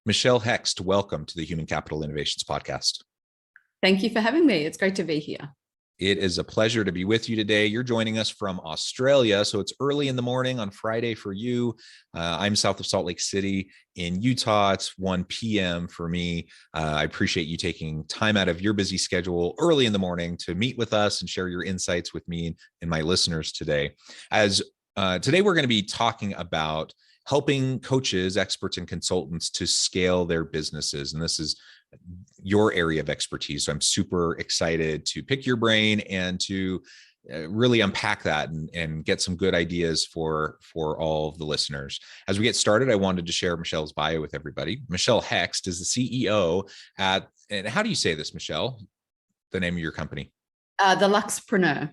Michelle Hext, welcome to the Human Capital Innovations Podcast. Thank you for having me. It's great to be here. It is a pleasure to be with you today. You're joining us from Australia, so it's early in the morning on Friday for you. I'm south of Salt Lake City in Utah. It's 1 p.m. for me. I appreciate you taking time out of your busy schedule early in the morning to meet with us and share your insights with me and my listeners today. Today we're going to be talking about helping coaches, experts, and consultants to scale their businesses. And this is your area of expertise. So I'm super excited to pick your brain and to really unpack that and get some good ideas for all of the listeners. As we get started, I wanted to share Michelle's bio with everybody. Michelle Hext is the CEO and how do you say this, Michelle? The name of your company? The Luxpreneur.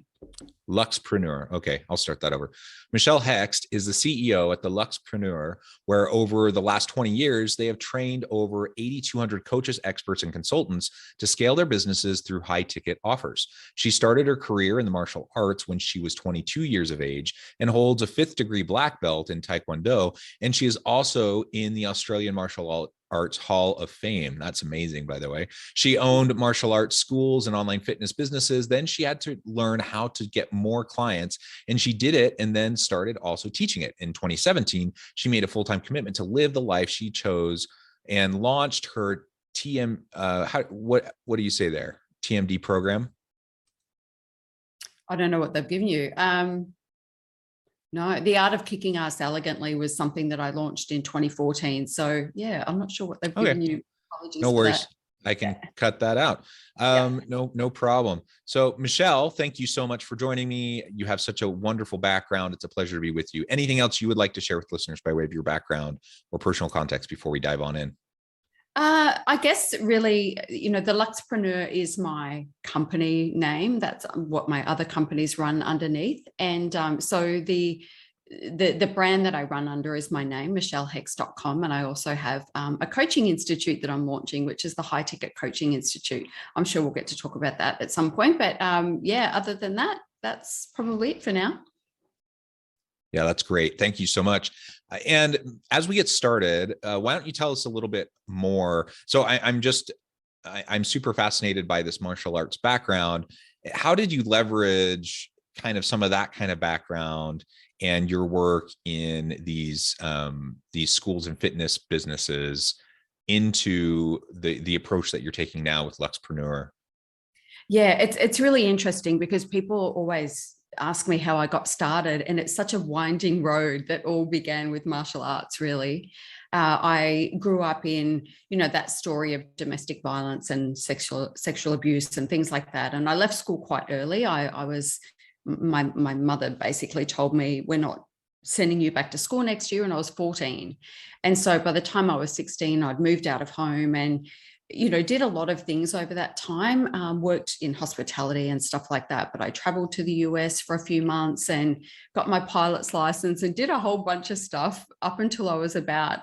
Luxpreneur. Okay, I'll start that over. Michelle Hext is the CEO at the Luxpreneur, where over the last 20 years, they have trained over 8,200 coaches, experts, and consultants to scale their businesses through high-ticket offers. She started her career in the martial arts when she was 22 years of age and holds a 5th degree black belt in Taekwondo. And she is also in the Australian Martial Arts Hall of Fame. That's amazing, by the way. She owned martial arts schools and online fitness businesses. Then she had to learn how to get more clients, and she did it and then started also teaching it. In 2017, she made a full-time commitment to live the life she chose and launched her what do you say there? TMD program? I don't know what they've given you. No, The Art of Kicking Ass Elegantly was something that I launched in 2014. So yeah, I'm not sure what they've given you. Apologies. No worries. I can cut that out. No problem. So Michelle, thank you so much for joining me. You have such a wonderful background. It's a pleasure to be with you. Anything else you would like to share with listeners by way of your background or personal context before we dive on in? I guess really, the Luxpreneur is my company name. That's what my other companies run underneath. And so the brand that I run under is my name, michellehext.com. And I also have a coaching institute that I'm launching, which is the High Ticket Coaching Institute. I'm sure we'll get to talk about that at some point. But other than that, that's probably it for now. Yeah, that's great. Thank you so much. And as we get started, why don't you tell us a little bit more? So I'm super fascinated by this martial arts background. How did you leverage kind of some of that kind of background and your work in these schools and fitness businesses into the approach that you're taking now with Luxpreneur? Yeah, it's really interesting because people always ask me how I got started, and it's such a winding road that all began with martial arts, really. I grew up in, that story of domestic violence and sexual abuse and things like that. And I left school quite early. My mother basically told me, we're not sending you back to school next year. And I was 14. And so by the time I was 16, I'd moved out of home and did a lot of things over that time, worked in hospitality and stuff like that. But I traveled to the US for a few months and got my pilot's license and did a whole bunch of stuff up until I was about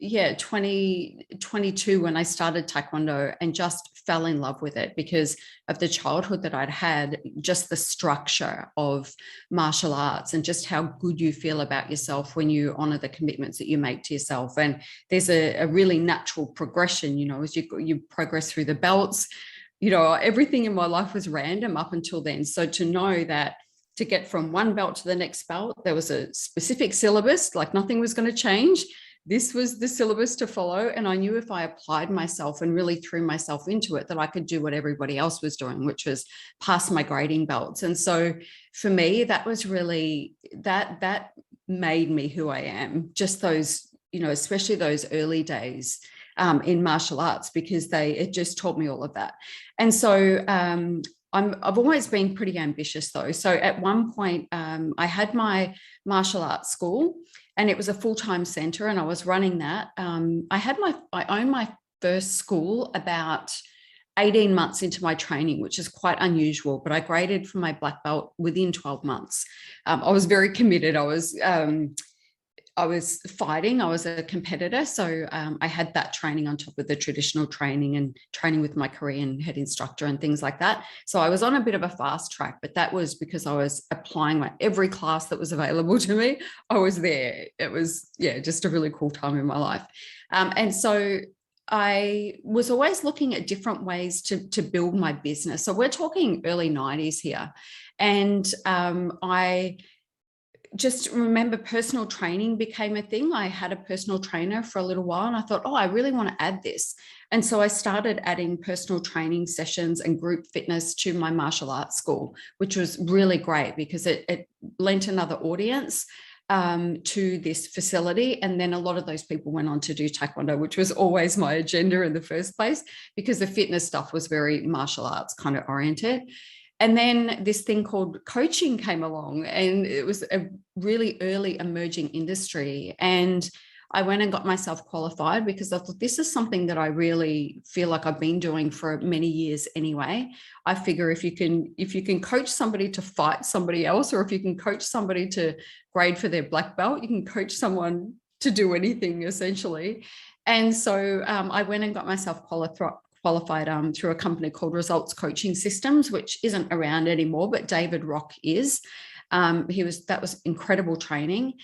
22 when I started Taekwondo, and just fell in love with it because of the childhood that I'd had, just the structure of martial arts and just how good you feel about yourself when you honor the commitments that you make to yourself. And there's a really natural progression, as you progress through the belts. Everything in my life was random up until then. So to know that to get from one belt to the next belt, there was a specific syllabus, like nothing was going to change. This was the syllabus to follow. And I knew if I applied myself and really threw myself into it, that I could do what everybody else was doing, which was pass my grading belts. And so for me, that was really, that made me who I am. Just those, especially those early days in martial arts, because it just taught me all of that. And so I've always been pretty ambitious though. So at one point I had my martial arts school, and it was a full-time center, and I was running that. I owned my first school about 18 months into my training, which is quite unusual, but I graded for my black belt within 12 months. I was very committed. I was fighting. I was a competitor. So I had that training on top of the traditional training and training with my Korean head instructor and things like that. So I was on a bit of a fast track, but that was because I was applying every class that was available to me. I was there. It was, yeah, just a really cool time in my life. And so I was always looking at different ways to build my business. So we're talking early 90s here. And I just remember personal training became a thing. I had a personal trainer for a little while and I thought, oh, I really want to add this. And so I started adding personal training sessions and group fitness to my martial arts school, which was really great because it lent another audience to this facility. And then a lot of those people went on to do Taekwondo, which was always my agenda in the first place, because the fitness stuff was very martial arts kind of oriented. And then this thing called coaching came along, and it was a really early emerging industry. And I went and got myself qualified because I thought this is something that I really feel like I've been doing for many years anyway. I figure if you can coach somebody to fight somebody else, or if you can coach somebody to grade for their black belt, you can coach someone to do anything essentially. And so I went and got myself qualified through a company called Results Coaching Systems, which isn't around anymore, but David Rock is. That was incredible training.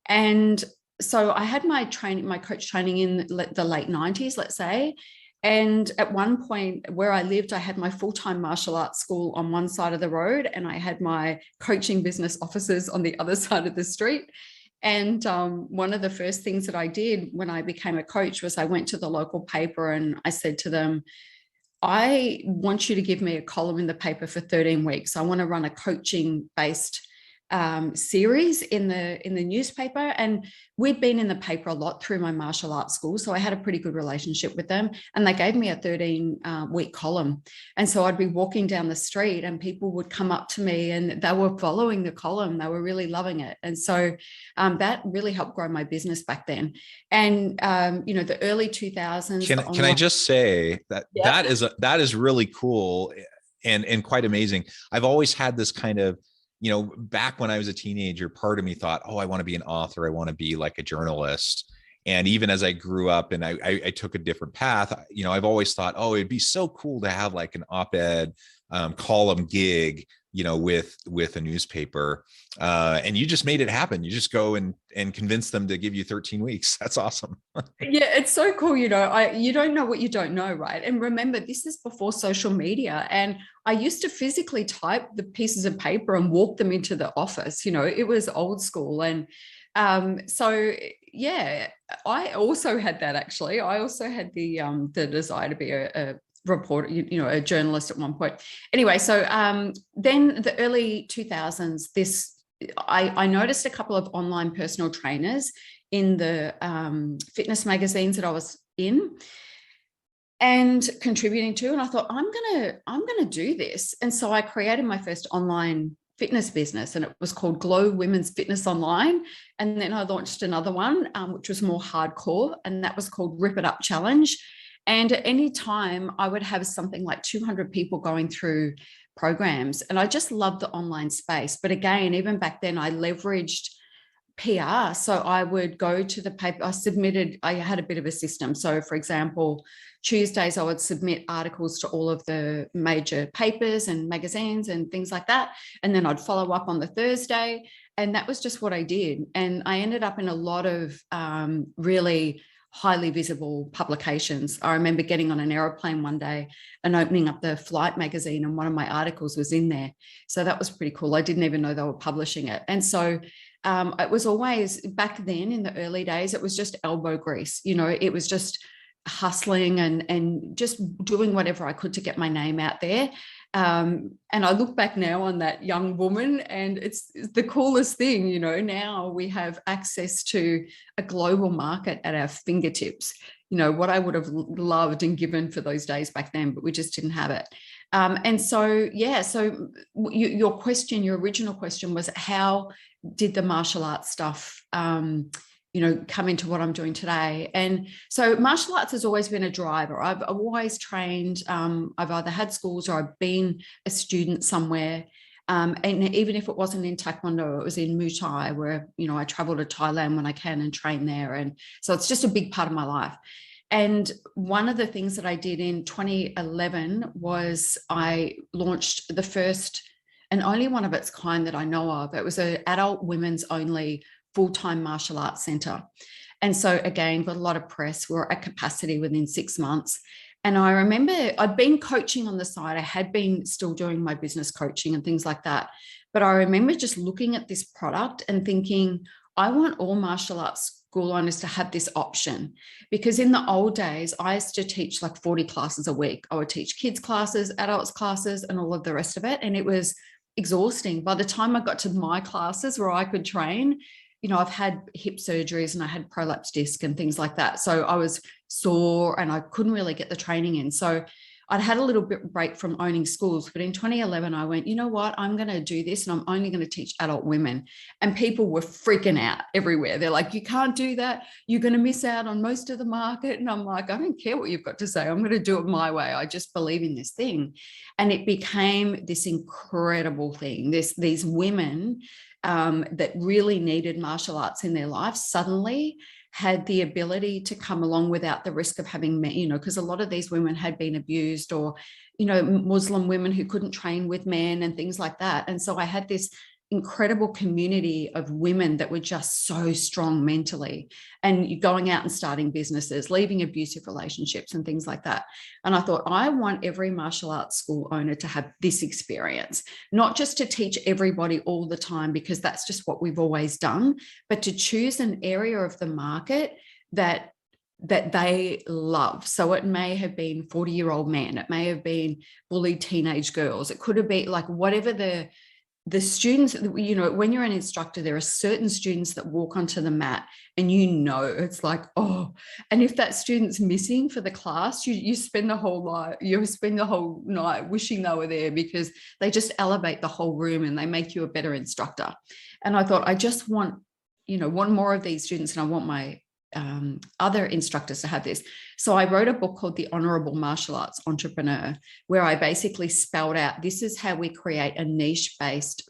And so I had my coach training in the late 90s, let's say. And at one point where I lived, I had my full-time martial arts school on one side of the road, and I had my coaching business offices on the other side of the street. And one of the first things that I did when I became a coach was I went to the local paper and I said to them, I want you to give me a column in the paper for 13 weeks. I want to run a coaching based series in the newspaper. And we'd been in the paper a lot through my martial arts school, so I had a pretty good relationship with them, and they gave me a 13-week column. And so I'd be walking down the street and people would come up to me and they were following the column. They were really loving it. And so that really helped grow my business back then. And the early 2000s. Can I just say that that is really cool and quite amazing. I've always had this kind of, back when I was a teenager, part of me thought, oh, I want to be an author. I want to be like a journalist. And even as I grew up and I took a different path, I've always thought, oh, it'd be so cool to have like an op-ed column gig, with a newspaper. And you just made it happen. You just go and convince them to give you 13 weeks. That's awesome. Yeah, it's so cool. You don't know what you don't know, right? And remember, this is before social media. And I used to physically type the pieces of paper and walk them into the office. It was old school. And so, yeah, I also had that actually. I also had the desire to be a reporter, a journalist at one point. Anyway, so then the early 2000s, I noticed a couple of online personal trainers in the fitness magazines that I was in and contributing to, and I thought, I'm gonna do this. And so I created my first online fitness business, and it was called Glow Women's Fitness Online. And then I launched another one, which was more hardcore, and that was called Rip It Up Challenge. And at any time, I would have something like 200 people going through programs. And I just loved the online space. But again, even back then, I leveraged PR. So I would go to the paper. I had a bit of a system. So for example, Tuesdays, I would submit articles to all of the major papers and magazines and things like that. And then I'd follow up on the Thursday. And that was just what I did. And I ended up in a lot of really highly visible publications. I remember getting on an aeroplane one day and opening up the Flight magazine, and one of my articles was in there. So that was pretty cool. I didn't even know they were publishing it. And so it was always, back then in the early days, it was just elbow grease. It was just hustling and just doing whatever I could to get my name out there. And I look back now on that young woman, and it's the coolest thing. Now we have access to a global market at our fingertips. What I would have loved and given for those days back then, but we just didn't have it. And so, yeah, so your original question was, how did the martial arts stuff come into what I'm doing today? And so martial arts has always been a driver. I've always trained. I've either had schools or I've been a student somewhere. And even if it wasn't in Taekwondo, it was in Muay Thai, where, I travel to Thailand when I can and train there. And so it's just a big part of my life. And one of the things that I did in 2011 was I launched the first and only one of its kind that I know of. It was an adult women's only full-time martial arts center. And so again, got a lot of press. We were at capacity within 6 months. And I remember I'd been coaching on the side. I had been still doing my business coaching and things like that. But I remember just looking at this product and thinking, I want all martial arts school owners to have this option. Because in the old days, I used to teach like 40 classes a week. I would teach kids classes, adults classes, and all of the rest of it. And it was exhausting. By the time I got to my classes where I could train, I've had hip surgeries and I had prolapsed disc and things like that. So I was sore and I couldn't really get the training in. So I'd had a little bit break from owning schools. But in 2011, I went, you know what, I'm going to do this and I'm only going to teach adult women. And people were freaking out everywhere. They're like, you can't do that. You're going to miss out on most of the market. And I'm like, I don't care what you've got to say. I'm going to do it my way. I just believe in this thing. And it became this incredible thing. These women that really needed martial arts in their life suddenly had the ability to come along without the risk of having, because a lot of these women had been abused, or, Muslim women who couldn't train with men and things like that. And so I had this incredible community of women that were just so strong mentally, and going out and starting businesses, leaving abusive relationships and things like that. And I thought, I want every martial arts school owner to have this experience, not just to teach everybody all the time, because that's just what we've always done, but to choose an area of the market that they love. So it may have been 40-year-old men, it may have been bullied teenage girls, it could have been like whatever the students, when you're an instructor, there are certain students that walk onto the mat and it's like, oh, and if that student's missing for the class, you spend the whole night wishing they were there, because they just elevate the whole room and they make you a better instructor. And I thought, I just want more of these students, and I want my other instructors to have this. So I wrote a book called The Honorable Martial Arts Entrepreneur, where I basically spelled out, this is how we create a niche-based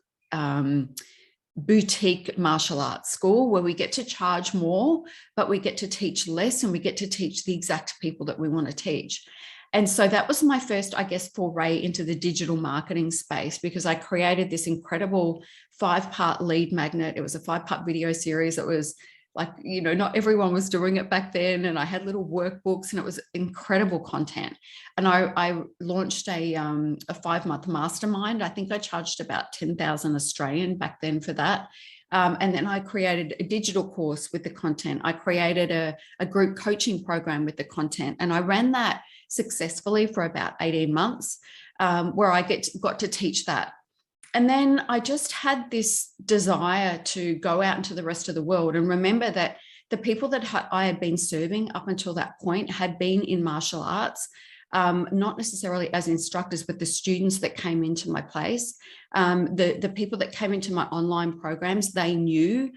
boutique martial arts school, where we get to charge more, but we get to teach less, and we get to teach the exact people that we want to teach. And so that was my first, I guess, foray into the digital marketing space, because I created this incredible 5-part lead magnet. It was a 5-part video series that was like, not everyone was doing it back then. And I had little workbooks, and it was incredible content. And I launched a 5-month mastermind. I think I charged about 10,000 Australian back then for that. And then I created a digital course with the content. I created a group coaching program with the content. And I ran that successfully for about 18 months, where I got to teach that. And then I just had this desire to go out into the rest of the world and remember that the people that I had been serving up until that point had been in martial arts, not necessarily as instructors, but the students that came into my place, the people that came into my online programs, they knew,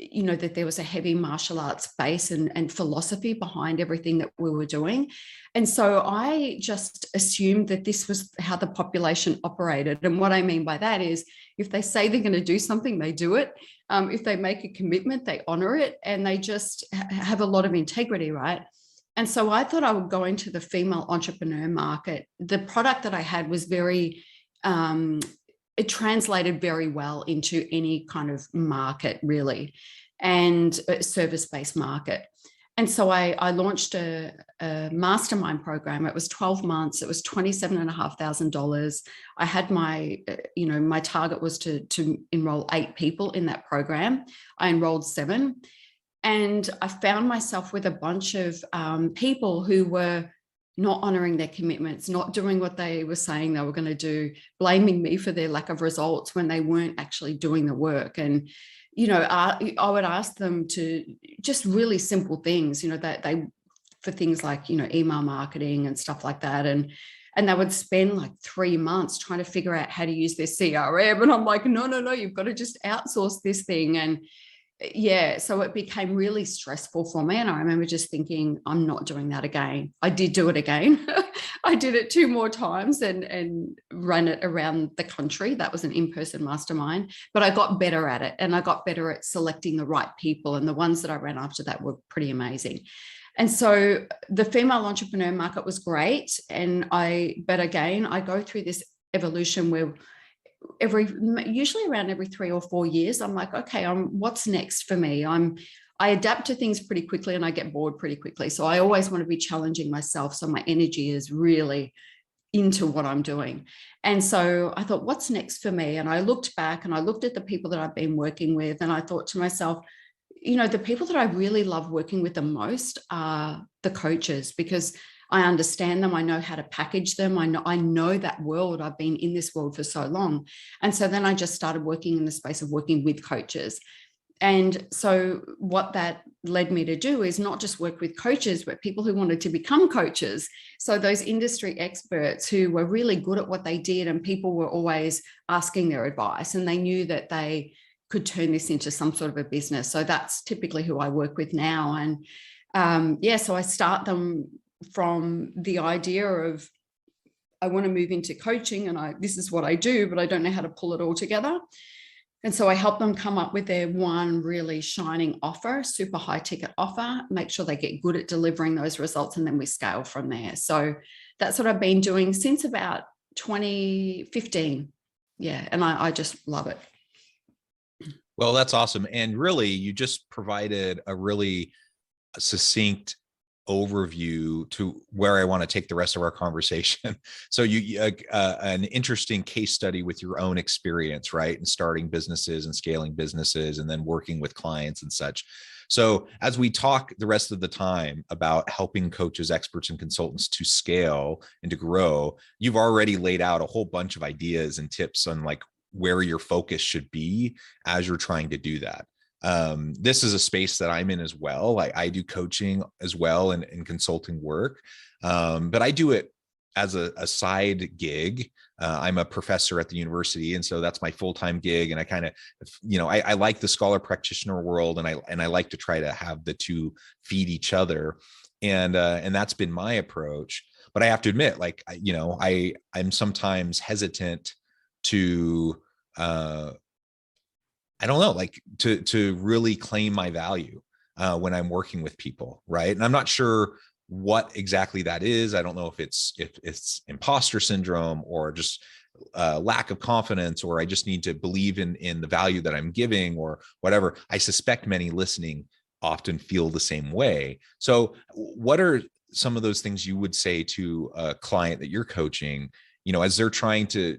that there was a heavy martial arts base and philosophy behind everything that we were doing. And so I just assumed that this was how the population operated. And what I mean by that is, if they say they're going to do something, they do it. If they make a commitment, they honor it, and they just have a lot of integrity, right? And so I thought I would go into the female entrepreneur market. The product that I had was very, it translated very well into any kind of market, really, and a service-based market. And so I launched a mastermind program. It was 12 months. It was $27,500. I had my target was to enroll 8 people in that program. I enrolled 7. And I found myself with a bunch of people who were not honoring their commitments, not doing what they were saying they were going to do, blaming me for their lack of results when they weren't actually doing the work. And I would ask them to just really simple things, that they, for things like, email marketing and stuff like that. And they would spend like 3 months trying to figure out how to use their CRM. And I'm like, no, you've got to just outsource this thing. And yeah, so it became really stressful for me. And I remember just thinking, I'm not doing that again. I did do it again. I did it 2 more times and ran it around the country. That was an in-person mastermind, but I got better at it, and I got better at selecting the right people. And the ones that I ran after that were pretty amazing. And so the female entrepreneur market was great. But again, I go through this evolution where usually around every 3 or 4 years, I'm like, okay, what's next for me? I adapt to things pretty quickly and I get bored pretty quickly. So I always want to be challenging myself. So my energy is really into what I'm doing. And so I thought, what's next for me? And I looked back and I looked at the people that I've been working with, and I thought to myself, the people that I really love working with the most are the coaches, because I understand them. I know how to package them. I know that world. I've been in this world for so long. And so then I just started working in the space of working with coaches. And so what that led me to do is not just work with coaches, but people who wanted to become coaches. So those industry experts who were really good at what they did, and people were always asking their advice, and they knew that they could turn this into some sort of a business. So that's typically who I work with now. And so I start them from the idea of, I want to move into coaching, and this is what I do, but I don't know how to pull it all together. And so I help them come up with their one really shining offer, super high ticket offer, make sure they get good at delivering those results, and then we scale from there. So that's what I've been doing since about 2015. Yeah, and I just love it. Well, that's awesome. And really, you just provided a really succinct overview to where I want to take the rest of our conversation. So an interesting case study with your own experience, right? And starting businesses and scaling businesses and then working with clients and such. So as we talk the rest of the time about helping coaches, experts, and consultants to scale and to grow, you've already laid out a whole bunch of ideas and tips on like where your focus should be as you're trying to do that. This is a space that I'm in as well. I do coaching as well and consulting work, but I do it as a side gig. I'm a professor at the university, and so that's my full-time gig. And I kind of, I like the scholar practitioner world, and I like to try to have the two feed each other, and that's been my approach. But I have to admit, like, I'm sometimes hesitant to I don't know, like to really claim my value when I'm working with people, right? And I'm not sure what exactly that is. I don't know if it's imposter syndrome or just lack of confidence, or I just need to believe in the value that I'm giving or whatever. I suspect many listening often feel the same way. So what are some of those things you would say to a client that you're coaching, as they're trying to,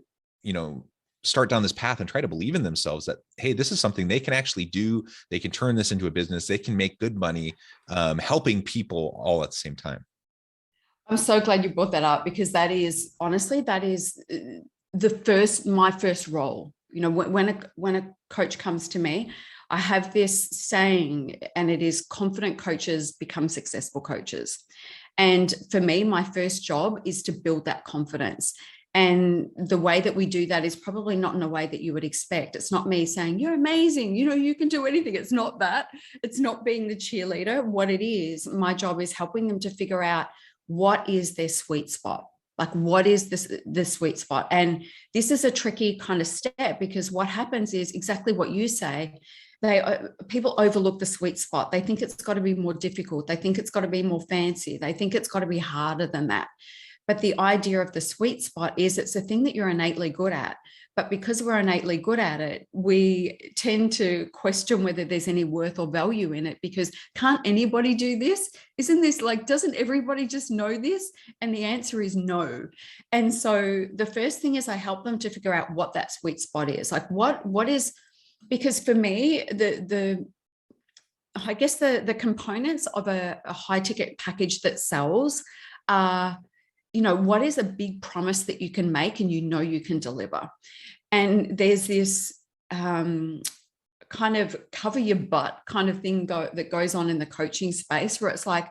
start down this path and try to believe in themselves that, hey, this is something they can actually do. They can turn this into a business. They can make good money, helping people all at the same time. I'm so glad you brought that up, because that is honestly, my first role. When a coach comes to me, I have this saying, and it is, confident coaches become successful coaches. And for me, my first job is to build that confidence. And the way that we do that is probably not in a way that you would expect. It's not me saying, you're amazing, you can do anything. It's not that. It's not being the cheerleader. What it is, my job is helping them to figure out what is their sweet spot. Like, what is the sweet spot? And this is a tricky kind of step, because what happens is exactly what you say. People overlook the sweet spot. They think it's got to be more difficult. They think it's got to be more fancy. They think it's got to be harder than that. But the idea of the sweet spot is it's a thing that you're innately good at. But because we're innately good at it, we tend to question whether there's any worth or value in it, because can't anybody do this? Isn't this like, doesn't everybody just know this? And the answer is no. And so the first thing is I help them to figure out what that sweet spot is. Like what is, because for me, I guess the components of a high ticket package that sells are, what is a big promise that you can make and you can deliver? And there's this kind of cover your butt kind of thing that goes on in the coaching space, where it's like,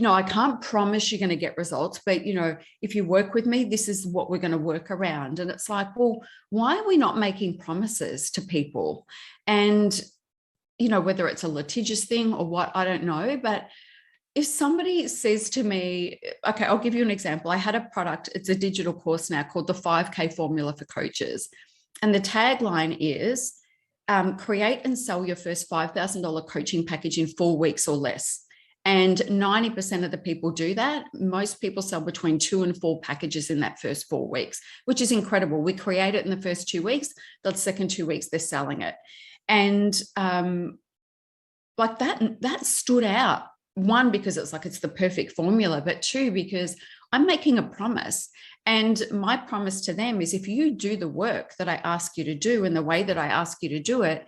I can't promise you're going to get results, but, if you work with me, this is what we're going to work around. And it's like, well, why are we not making promises to people? And, whether it's a litigious thing or what, I don't know, but if somebody says to me, okay, I'll give you an example. I had a product, it's a digital course now called the 5K Formula for Coaches. And the tagline is create and sell your first $5,000 coaching package in 4 weeks or less. And 90% of the people do that. Most people sell between 2 and 4 packages in that first 4 weeks, which is incredible. We create it in the first 2 weeks. The second 2 weeks, they're selling it. And like that stood out. One, because it's like it's the perfect formula, but two, because I'm making a promise. And my promise to them is if you do the work that I ask you to do in the way that I ask you to do it,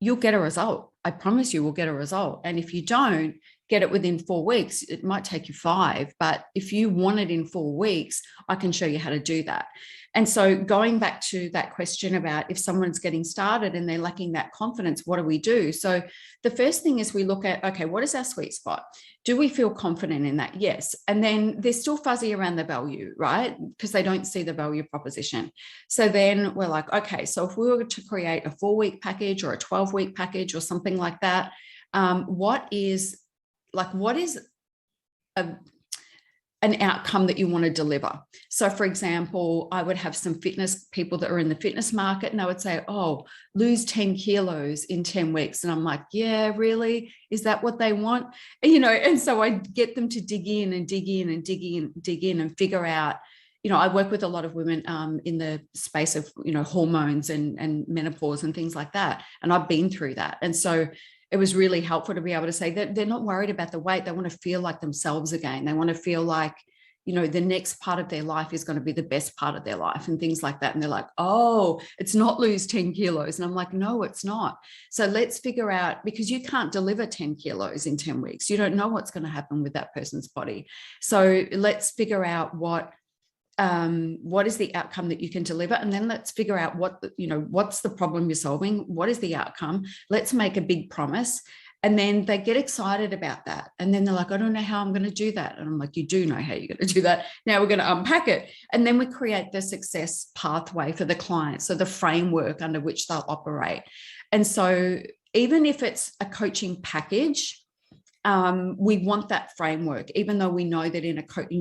you'll get a result. I promise you will get a result. And if you don't get it within 4 weeks, it might take you 5. But if you want it in 4 weeks, I can show you how to do that. And so going back to that question about if someone's getting started and they're lacking that confidence, what do we do? So the first thing is we look at, okay, what is our sweet spot? Do we feel confident in that? Yes. And then they're still fuzzy around the value, right? Because they don't see the value proposition. So then we're like, okay, so if we were to create a 4-week package or a 12-week package or something like that, what is an outcome that you want to deliver? So for example, I would have some fitness people that are in the fitness market and I would say, oh, lose 10 kilos in 10 weeks. And I'm like, yeah, really? Is that what they want? And so I get them to dig in and figure out, I work with a lot of women in the space of, hormones and menopause and things like that. And I've been through that. And so it was really helpful to be able to say that they're not worried about the weight. They want to feel like themselves again. They want to feel like, the next part of their life is going to be the best part of their life and things like that. And they're like, oh, it's not lose 10 kilos. And I'm like, no, it's not. So let's figure out, because you can't deliver 10 kilos in 10 weeks. You don't know what's going to happen with that person's body. So let's figure out what is the outcome that you can deliver, and then let's figure out what's the problem you're solving, what is the outcome, let's make a big promise. And then they get excited about that, and then they're like, I don't know how I'm going to do that. And I'm like, you do know how you're going to do that. Now we're going to unpack it, and then we create the success pathway for the client, so the framework under which they'll operate. And so even if it's a coaching package, we want that framework, even though we know that in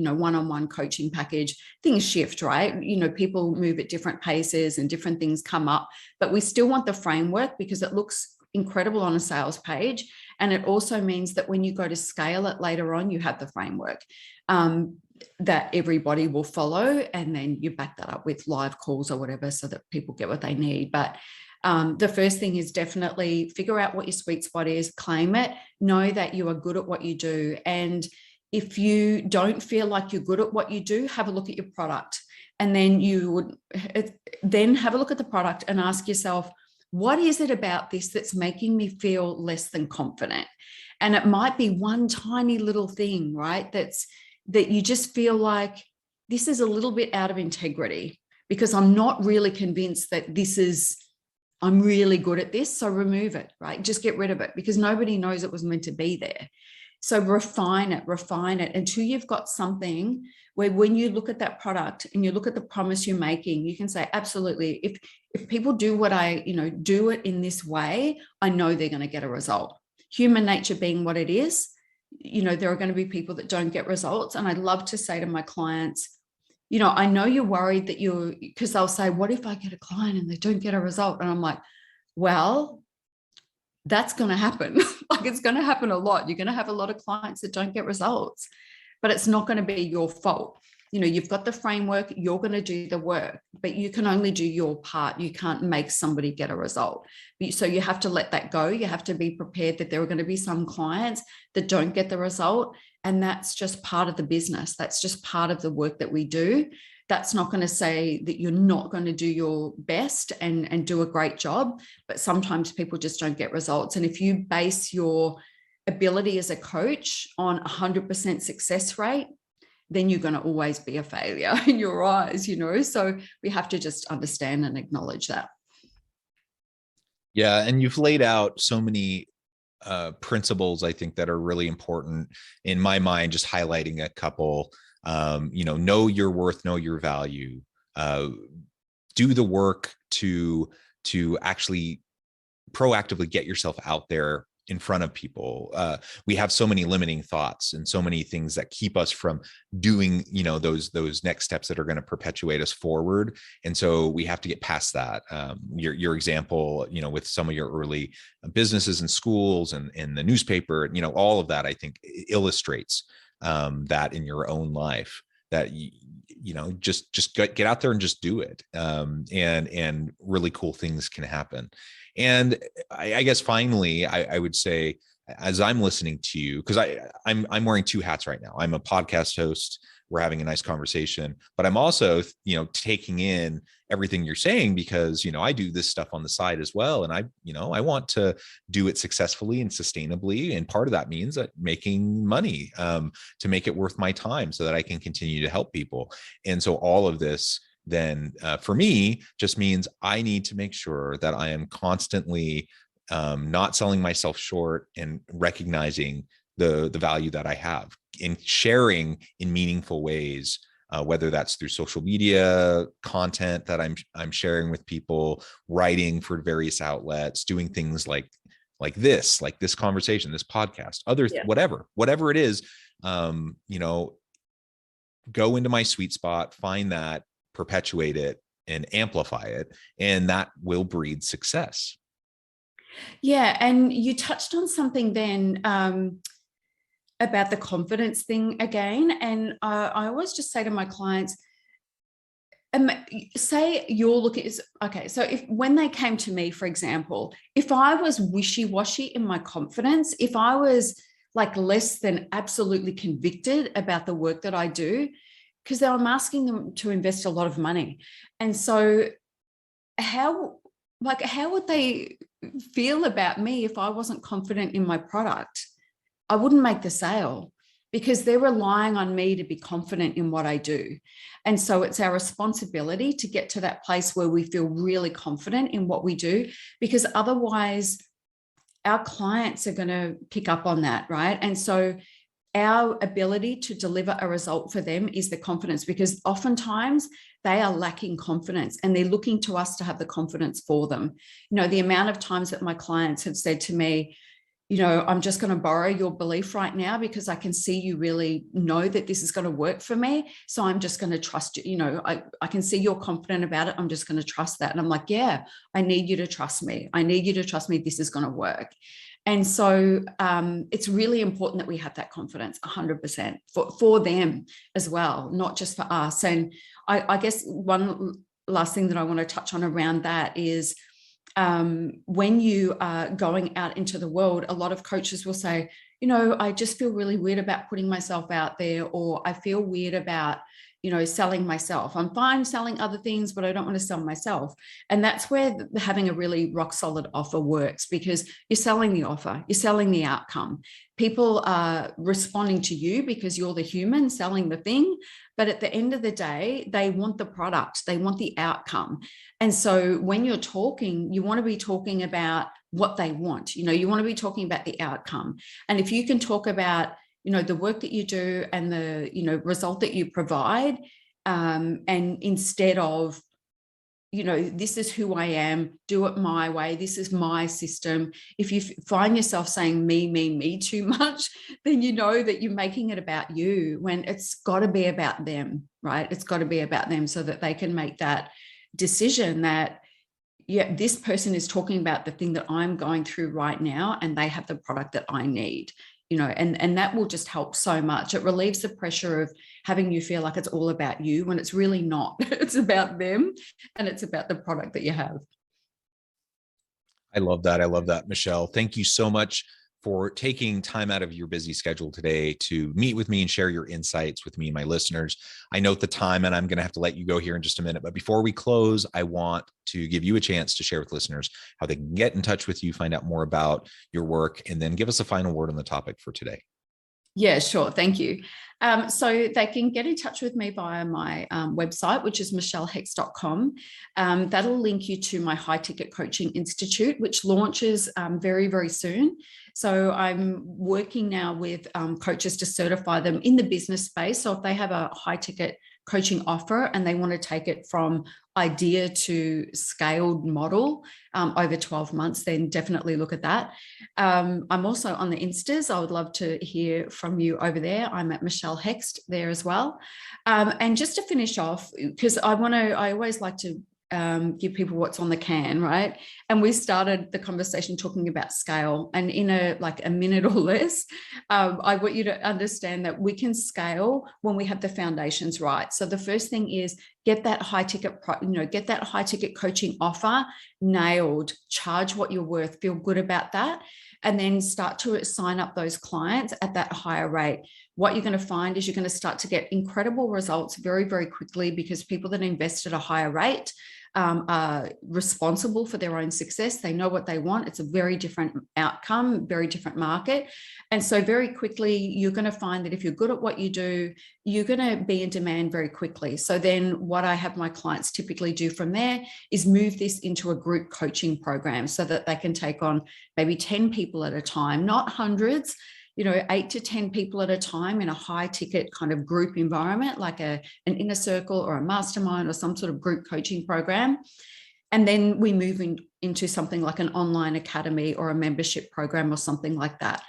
a one-on-one coaching package, things shift, right? People move at different paces and different things come up, but we still want the framework because it looks incredible on a sales page. And it also means that when you go to scale it later on, you have the framework that everybody will follow. And then you back that up with live calls or whatever so that people get what they need. But the first thing is definitely figure out what your sweet spot is, claim it, know that you are good at what you do. And if you don't feel like you're good at what you do, have a look at your product. And then then have a look at the product and ask yourself, what is it about this that's making me feel less than confident? And it might be one tiny little thing, right? That you just feel like this is a little bit out of integrity because I'm not really convinced that I'm really good at this. So remove it, right? Just get rid of it because nobody knows it was meant to be there. So refine it until you've got something where when you look at that product and you look at the promise you're making, you can say, absolutely, if people do what do it in this way, I know they're going to get a result. Human nature being what it is, there are going to be people that don't get results. And I'd love to say to my clients, I know you're worried because they'll say, what if I get a client and they don't get a result? And I'm like, well, that's going to happen. Like it's going to happen a lot. You're going to have a lot of clients that don't get results, but it's not going to be your fault. You've got the framework, you're going to do the work, but you can only do your part. You can't make somebody get a result. So you have to let that go. You have to be prepared that there are going to be some clients that don't get the result. And that's just part of the business. That's just part of the work that we do. That's not going to say that you're not going to do your best and do a great job, but sometimes people just don't get results. And if you base your ability as a coach on 100% success rate, then you're going to always be a failure in your eyes, So we have to just understand and acknowledge that. Yeah. And you've laid out so many principles, I think, that are really important in my mind, just highlighting a couple. Know your worth, know your value, do the work to actually proactively get yourself out there in front of people. We have so many limiting thoughts and so many things that keep us from doing, those next steps that are going to perpetuate us forward. And so we have to get past that. Your example, with some of your early businesses and schools and the newspaper, all of that, I think illustrates that in your own life, that just get out there and just do it. And really cool things can happen. And I guess finally, I would say, as I'm listening to you, because I'm wearing two hats right now. I'm a podcast host. We're having a nice conversation, but I'm also, taking in everything you're saying, because, I do this stuff on the side as well. And I want to do it successfully and sustainably. And part of that means that making money, to make it worth my time so that I can continue to help people. And so all of this then for me just means I need to make sure that I am constantly not selling myself short and recognizing the value that I have in sharing in meaningful ways, whether that's through social media content that I'm sharing with people, writing for various outlets, doing things like this conversation, this podcast, whatever it is, go into my sweet spot, find that, perpetuate it, and amplify it, and that will breed success. Yeah, and you touched on something then about the confidence thing again, and I always just say to my clients, say you're looking, okay, so when they came to me, for example, if I was wishy-washy in my confidence, if I was like less than absolutely convicted about the work that I do, because I'm asking them to invest a lot of money. And so how would they feel about me if I wasn't confident in my product? I wouldn't make the sale, because they're relying on me to be confident in what I do. And so it's our responsibility to get to that place where we feel really confident in what we do, because otherwise our clients are going to pick up on that, right? And so our ability to deliver a result for them is the confidence, because oftentimes they are lacking confidence and they're looking to us to have the confidence for them. The amount of times that my clients have said to me, I'm just going to borrow your belief right now because I can see you really know that this is going to work for me. So I'm just going to trust you. I can see you're confident about it. I'm just going to trust that. And I'm like, yeah, I need you to trust me. I need you to trust me. This is going to work. And so it's really important that we have that confidence 100% for them as well, not just for us. And I guess one last thing that I want to touch on around that is when you are going out into the world, a lot of coaches will say, I just feel really weird about putting myself out there, or I feel weird about, selling myself. I'm fine selling other things, but I don't want to sell myself. And that's where having a really rock solid offer works, because you're selling the offer, you're selling the outcome. People are responding to you because you're the human selling the thing. But at the end of the day, they want the product, they want the outcome. And so when you're talking, you want to be talking about what they want. You want to be talking about the outcome. And if you can talk about, the work that you do and the, result that you provide, and instead of, this is who I am, do it my way, this is my system. If you find yourself saying me too much, then you know that you're making it about you, when it's got to be about them, right? It's got to be about them, so that they can make that decision that, yeah, this person is talking about the thing that I'm going through right now, and they have the product that I need. And that will just help so much. It relieves the pressure of having you feel like it's all about you, when it's really not. It's about them, and it's about the product that you have. I love that, Michelle. Thank you so much for taking time out of your busy schedule today to meet with me and share your insights with me and my listeners. I note the time, and I'm going to have to let you go here in just a minute. But before we close, I want to give you a chance to share with listeners how they can get in touch with you, find out more about your work, and then give us a final word on the topic for today. Yeah, sure. Thank you. So they can get in touch with me via my website, which is michellehext.com. That'll link you to my High Ticket Coaching Institute, which launches very, very soon. So I'm working now with coaches to certify them in the business space. So if they have a high ticket coaching offer and they want to take it from idea to scaled model over 12 months, then definitely look at that. I'm also on the Instas. I would love to hear from you over there. I'm at Michelle Hext there as well. And just to finish off, because I always like to give people what's on the can, right? And we started the conversation talking about scale, and in a minute or less, I want you to understand that we can scale when we have the foundations right. So the first thing is get that high ticket coaching offer nailed, charge what you're worth, feel good about that, and then start to sign up those clients at that higher rate. What you're going to find is you're going to start to get incredible results very, very quickly, because people that invest at a higher rate are responsible for their own success. They know what they want. It's a very different outcome, very different market. And so very quickly, you're going to find that if you're good at what you do, you're going to be in demand very quickly. So then what I have my clients typically do from there is move this into a group coaching program so that they can take on maybe 10 people at a time, not hundreds, 8 to 10 people at a time in a high ticket kind of group environment, like an inner circle or a mastermind or some sort of group coaching program. And then we move into something like an online academy or a membership program or something like that.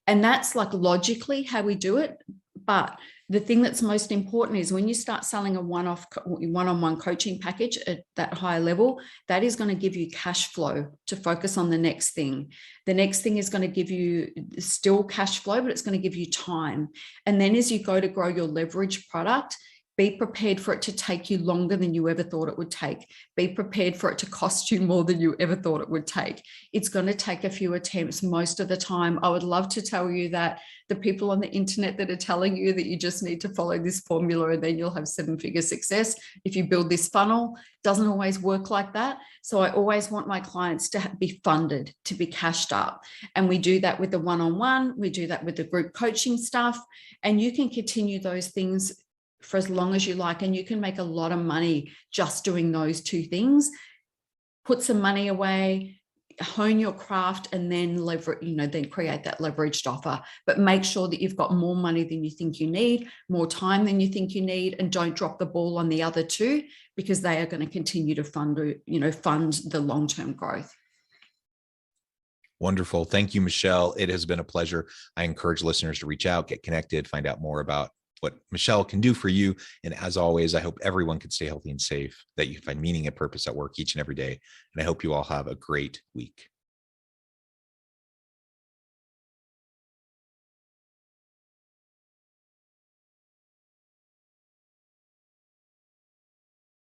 And that's like logically how we do it. But the thing that's most important is when you start selling a one-on-one coaching package at that higher level, that is going to give you cash flow to focus on the next thing. The next thing is going to give you still cash flow, but it's going to give you time. And then as you go to grow your leverage product, be prepared for it to take you longer than you ever thought it would take. Be prepared for it to cost you more than you ever thought it would take. It's going to take a few attempts most of the time. I would love to tell you that the people on the internet that are telling you that you just need to follow this formula and then you'll have 7-figure success if you build this funnel, doesn't always work like that. So I always want my clients to be funded, to be cashed up. And we do that with the one-on-one, we do that with the group coaching stuff, and you can continue those things for as long as you like, and you can make a lot of money just doing those two things. Put some money away, hone your craft, and then then create that leveraged offer. But make sure that you've got more money than you think you need, more time than you think you need, and don't drop the ball on the other two, because they are going to continue to fund the long-term growth. Wonderful. Thank you, Michelle. It has been a pleasure. I encourage listeners to reach out, get connected, find out more about what Michelle can do for you. And as always, I hope everyone can stay healthy and safe, that you find meaning and purpose at work each and every day. And I hope you all have a great week.